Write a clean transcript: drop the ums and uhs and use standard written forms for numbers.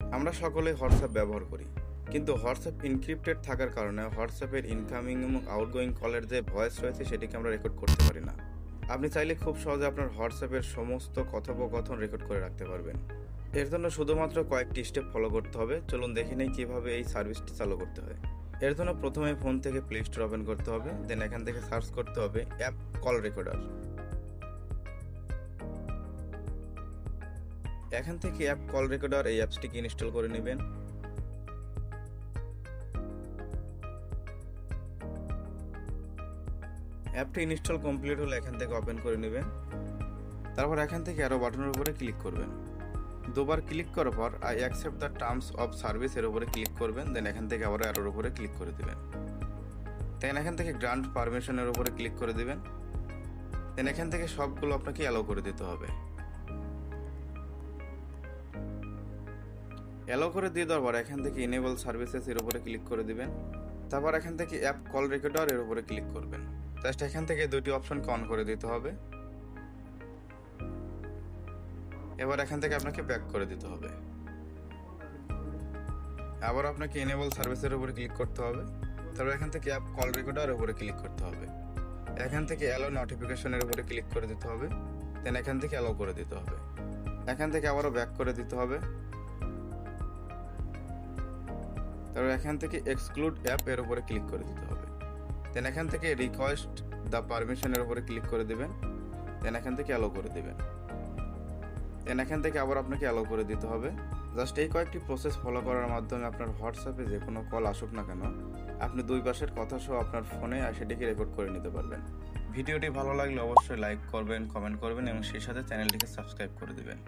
আমরা সকলেই হোয়াটসঅ্যাপ ব্যবহার করি, কিন্তু হোয়াটসঅ্যাপ ইনক্রিপ্টেড থাকার কারণে হোয়াটসঅ্যাপের ইনকামিং এবং আউটগোয়িং কলের যে ভয়েস রয়েছে সেটিকে আমরা রেকর্ড করতে পারি না। আপনি চাইলে খুব সহজে আপনার হোয়াটসঅ্যাপের সমস্ত কথোপকথন রেকর্ড করে রাখতে পারবেন। এর জন্য শুধুমাত্র কয়েকটি স্টেপ ফলো করতে হবে। চলুন দেখে নেই কীভাবে এই সার্ভিসটি চালু করতে হয়। এর জন্য প্রথমে ফোন থেকে প্লে স্টোর ওপেন করতে হবে, দেন এখান থেকে সার্চ করতে হবে অ্যাপ কল রেকর্ডার। এখান থেকে অ্যাপ কল রেকর্ডার এই অ্যাপসটিকে ইনস্টল করে নেবেন। অ্যাপটি ইনস্টল কমপ্লিট হলে এখান থেকে ওপেন করে নেবেন। তারপর এখান থেকে অ্যারো বাটনের উপরে ক্লিক করবেন। দুবার ক্লিক করার পর I accept the terms of service এর উপরে ক্লিক করবেন, দেন এখান থেকে আবার অ্যারোর উপরে ক্লিক করে দেবেন। দেন এখান থেকে গ্রান্ট পারমিশনের উপরে ক্লিক করে দেবেন। দেন এখান থেকে সবগুলো আপনাকে অ্যালাউ করে দিতে হবে। অ্যালাউ করে দিয়ে দেওয়ার পর এখান থেকে ইনেবল সার্ভিসেস এর উপরে ক্লিক করে দিবেন। তারপর এখান থেকে অ্যাপ কল রেকর্ডার এর উপরে ক্লিক করবেন। জাস্ট এখান থেকে দুটি অপশনকে অন করে দিতে হবে। এবার এখান থেকে আপনাকে ব্যাক করে দিতে হবে। আবার আপনাকে এনেবল সার্ভিসের উপরে ক্লিক করতে হবে। তারপর এখান থেকে অ্যাপ কল রেকর্ডার উপরে ক্লিক করতে হবে। এখান থেকে অ্যালো নোটিফিকেশনের উপরে ক্লিক করে দিতে হবে। দেন এখান থেকে অ্যালো করে দিতে হবে। এখান থেকে আবারও ব্যাক করে দিতে হবে। তারপর এখান থেকে এক্সক্লুড অ্যাপ এর উপরে ক্লিক করে দিতে হবে। দেন এখান থেকে রিকোয়েস্ট দ্য পারমিশনের উপরে ক্লিক করে দেবেন। দেন এখান থেকে অ্যালো করে দেবেন। দেন এখান থেকে আবার আপনাকে অ্যালো করে দিতে হবে। জাস্ট এই কয়েকটি প্রসেস ফলো করার মাধ্যমে আপনার হোয়াটসঅ্যাপে যে কোনো কল আসুক না কেন, আপনি দুই পাশের কথা সহ আপনার ফোনে সেটিকে রেকর্ড করে নিতে পারবেন। ভিডিওটি ভালো লাগলে অবশ্যই লাইক করবেন, কমেন্ট করবেন এবং সেই সাথে চ্যানেলটিকে সাবস্ক্রাইব করে দেবেন।